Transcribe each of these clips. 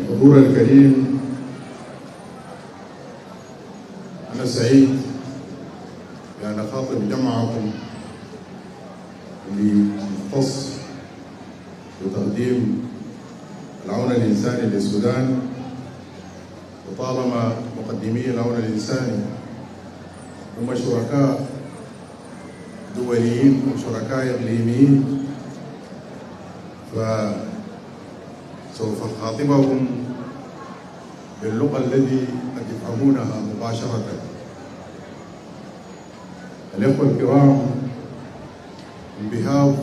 الحضور الكريم، أنا سعيد بأن أخاطب جمعكم اللي مختص بتقديم العون الإنساني للسودان. وطالما مقدمي العون الإنساني هم شركاء دوليين وشركاء إقليميين، فسوف أخاطبهم باللغة التي قد يفهمونها مباشرة. الأخوة الكرام، on behalf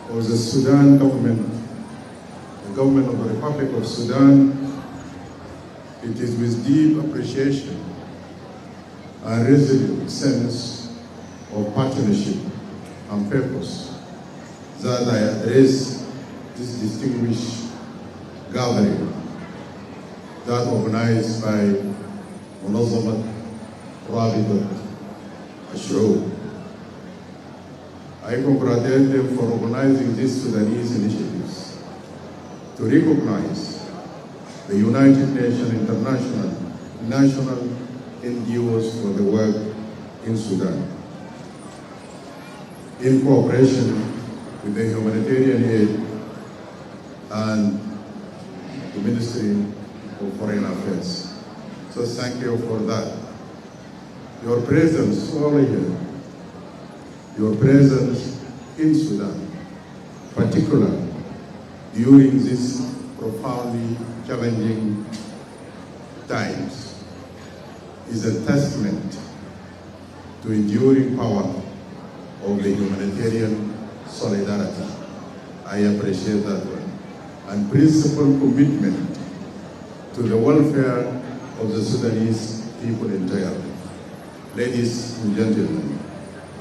of the Sudan government, the government of the Republic of Sudan, it is with deep appreciation and resolute sense of partnership and purpose that I address this distinguished gathering that organized by منظمة رابطة الشعوب. I congratulate them for organizing these Sudanese initiatives to recognize the United Nations International National NGOs for the work in Sudan, in cooperation with the humanitarian aid and the Ministry of Foreign Affairs. So thank you for that. Your presence over here, your presence in Sudan, particularly during these profoundly challenging times, is a testament to enduring power of the humanitarian solidarity. I appreciate that one. And principled commitment to the welfare of the Sudanese people entirely. Ladies and gentlemen,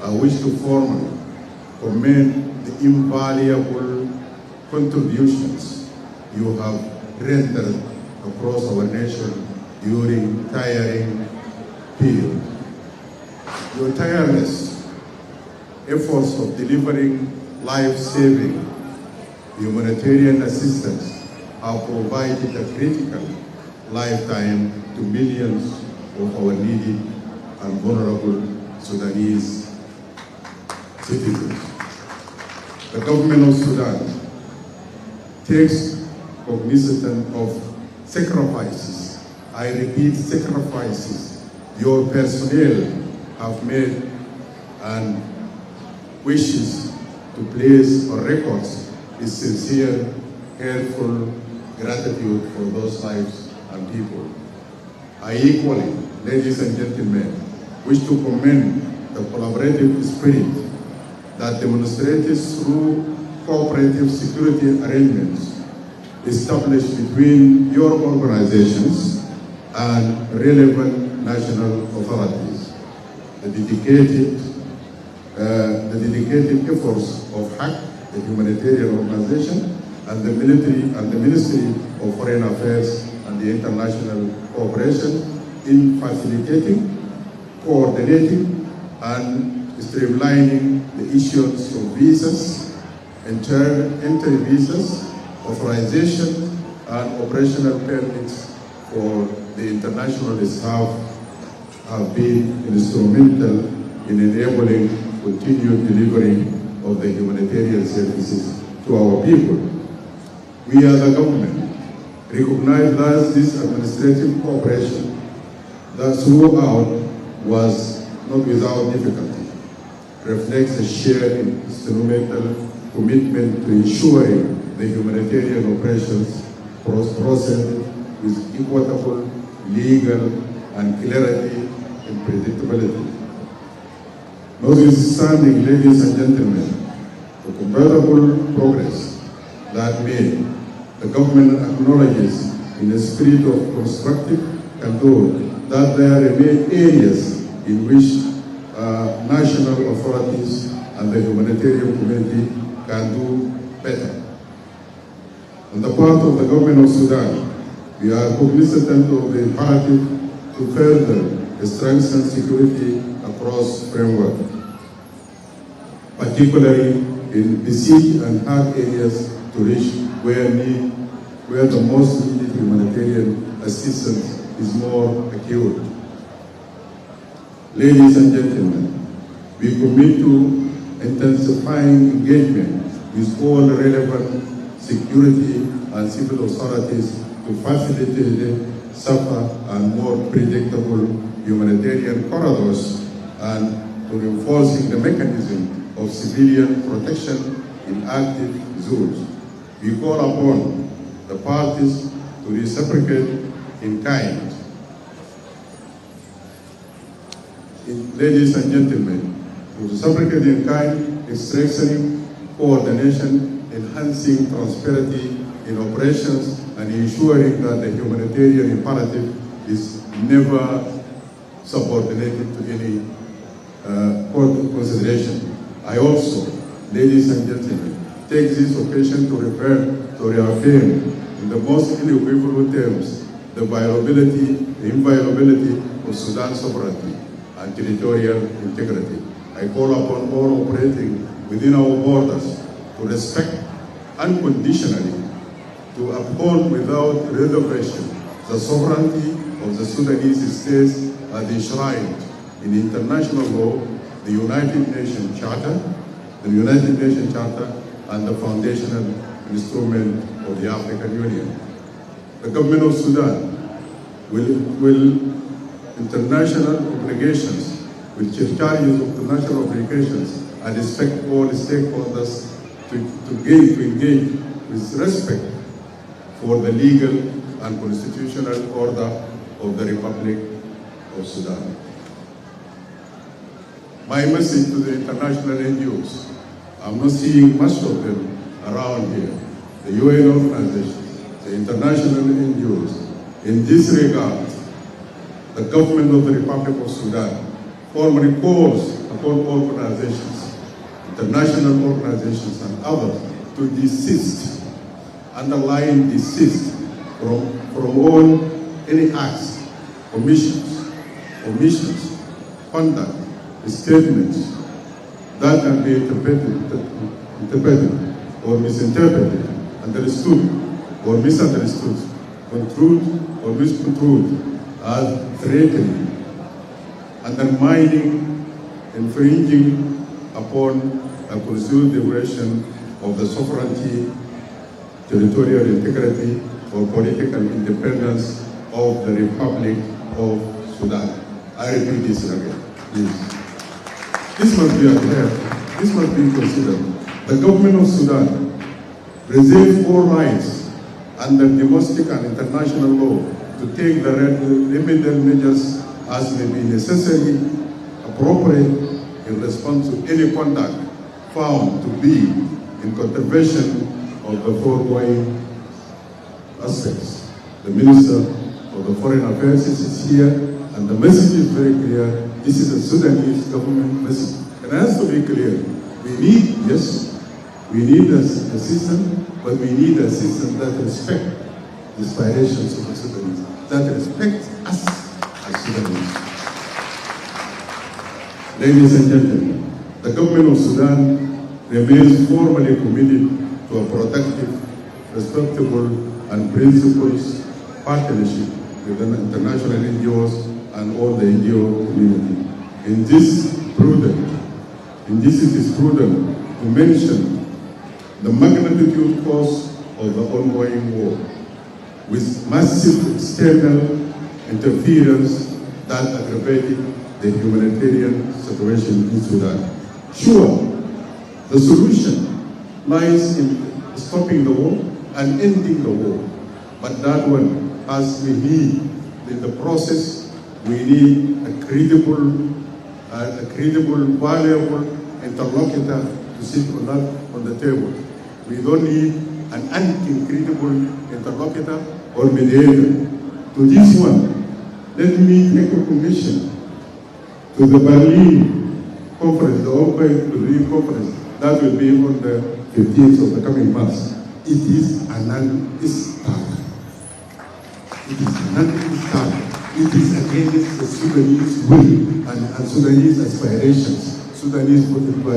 I wish to formally commend the invaluable contributions you have rendered across our nation during tiring period. Your tireless efforts of delivering life-saving humanitarian assistance have provided a critical lifetime to millions of our needy and vulnerable Sudanese citizens. The government of Sudan takes cognizance of sacrifices, I repeat sacrifices, your personnel have made and wishes to place on records is sincere, careful gratitude for those lives and people. I equally, ladies and gentlemen, wish to commend the collaborative spirit that demonstrates through cooperative security arrangements established between your organizations and relevant national authorities. The dedicated efforts of HAC, the humanitarian organization, and the military and the Ministry of Foreign Affairs and the international cooperation in facilitating, coordinating, and streamlining the issuance of visas, entry visas, authorization, and operational permits for the international staff have been instrumental in enabling continued delivery of the humanitarian services to our people. We as a government recognize that this administrative cooperation that throughout was not without difficulty, reflects a shared instrumental commitment to ensuring the humanitarian operations process with equitable, legal, and clarity and predictability. Notwithstanding, ladies and gentlemen, the considerable progress that made, the government acknowledges in a spirit of constructive candor that there remain areas in which national authorities and the humanitarian community can do better. On the part of the government of Sudan, we are cognizant of the imperative to further strengthen security across framework, particularly in besieged and hard areas to reach where need where the most needed humanitarian assistance is more acute. Ladies and gentlemen, we commit to intensifying engagement with all relevant security and civil authorities to facilitate safer and more predictable humanitarian corridors and to reinforcing the mechanism of civilian protection in active zones. We call upon the parties to reciprocate in kind. Ladies and gentlemen, to reciprocate in kind is strengthening coordination, enhancing transparency in operations, and ensuring that the humanitarian imperative is never subordinated to any consideration. I also, ladies and gentlemen, take this occasion to reaffirm in the most unequivocal terms the inviolability of Sudan's sovereignty and territorial integrity. I call upon all operating within our borders to respect unconditionally, to uphold without reservation the sovereignty of the Sudanese states as enshrined in international law, the United Nations Charter, and the foundational instrument of the African Union. The government of Sudan will international obligations, will charges of international obligations, and expect all stakeholders to engage with respect for the legal and constitutional order of the Republic of Sudan. My message to the international NGOs, I'm not seeing much of them around here, the UN organizations, the international NGOs. In this regard, the government of the Republic of Sudan formally calls upon organizations, international organizations and others to desist, underline desist from all any acts, omissions, conduct, statements that can be interpreted or misinterpreted, understood or misunderstood, construed or misconstrued as threatening, undermining, infringing upon a consideration of the sovereignty, territorial integrity, or political independence of the Republic of Sudan. I repeat this again, please. This must be adhered, this must be considered. The government of Sudan reserves all rights under domestic and international law to take the remedial measures as may be necessary, appropriate in response to any conduct found to be in contravention of the foregoing aspects. The Minister of the Foreign Affairs is here, and the message is very clear. This is a Sudanese government message. And it has to be clear. We need, yes, we need assistance, but we need assistance that respects the aspirations of the Sudanese, that respects us as Sudanese. Ladies and gentlemen, the government of Sudan remains formally committed to a productive, respectable, and principled partnership with the international NGOs and all the NGO community. It is prudent to mention the magnitude cost of the ongoing war, with massive external interference that aggravated the humanitarian situation in Sudan. Sure, the solution lies in stopping the war and ending the war, but that one, as we need in the process, we need a credible, valuable interlocutor to sit on the table. We don't need an incredible interlocutor or mediator. To this one, let me take a commission to the Berlin conference, the ongoing Berlin conference, that will be on the 15th of the coming months. It is an non-starter. It is a non-starter. It is against the Sudanese will and Sudanese aspirations. Sudanese political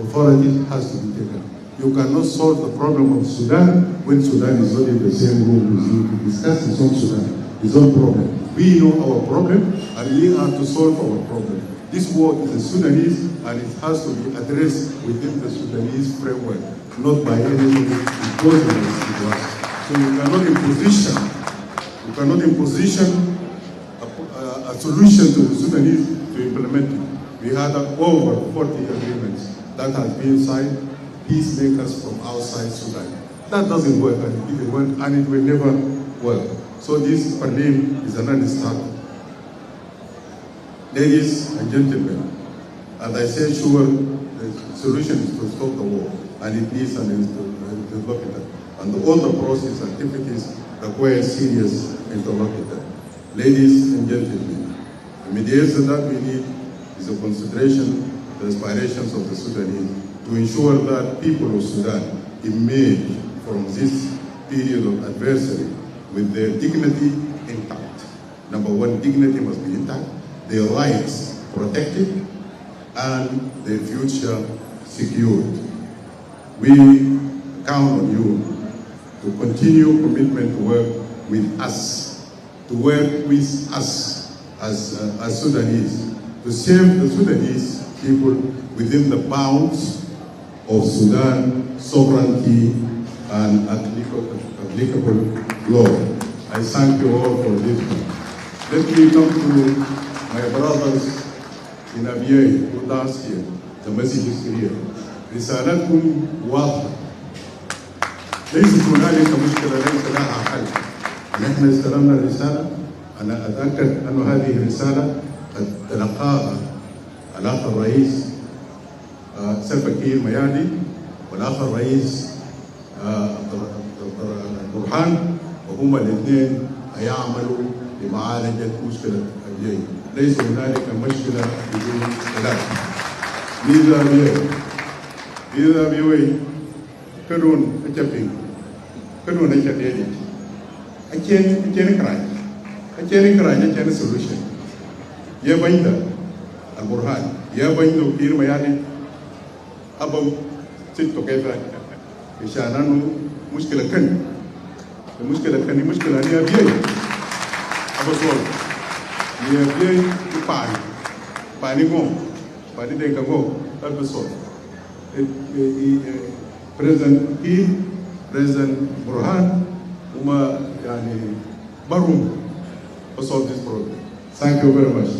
authority has to be taken. You cannot solve the problem of Sudan when Sudan is not in the same room with you to discuss his own Sudan, his own problem. We know our problem and we have to solve our problem. This war is a Sudanese and it has to be addressed within the Sudanese framework, not by anything imposed to us. So you cannot imposition a solution to the Sudanese to implement it. We had over 40 agreements that have been signed, peacemakers from outside Sudan. That doesn't work, and it will never work. So this, for me, is a non-starter. Ladies and gentlemen, as I said, sure, the solution is to stop the war, and it needs an interlocutor. And all the process activities require serious interlocutor. Ladies and gentlemen, the mediation that we need is a consideration of the aspirations of the Sudanese to ensure that people of Sudan emerge from this period of adversity with their dignity intact. Number one, dignity must be intact, their rights protected, and their future secured. We count on you to continue commitment to work with us, to work with us as Sudanese, to serve the Sudanese people within the bounds of Sudan sovereignty and applicable law. I thank you all for this. Let me come to my brothers in Abyei who dance here. The message is clear. رسالتكم واضحة. ليس هنالك مشكلة ليس لها حل. نحن استلمنا الرسالة. أنا أتأكد أن هذه الرسالة قد تلقاها الأخ الرئيس سلفا ميادي والأخ الرئيس برهان، وهما الاثنين هيعملوا لمعالجة مشكلة أبيي. ليس هنالك مشكلة بدون خلاف. إذا أبيي كدون أجابين كدون أجابين أجين كراي solution. يا بيندا البرهان يا بيندو كير ميادي أبو ستو كيف إشانانو مشكلة كن المشكلة كن مشكلة هي أبيي أبو سول هي أبيي باني غوم باني دينكا غوم أبو سول President Kiir, President Burhan, وما يعني برهم to solve this problem. Thank you very much.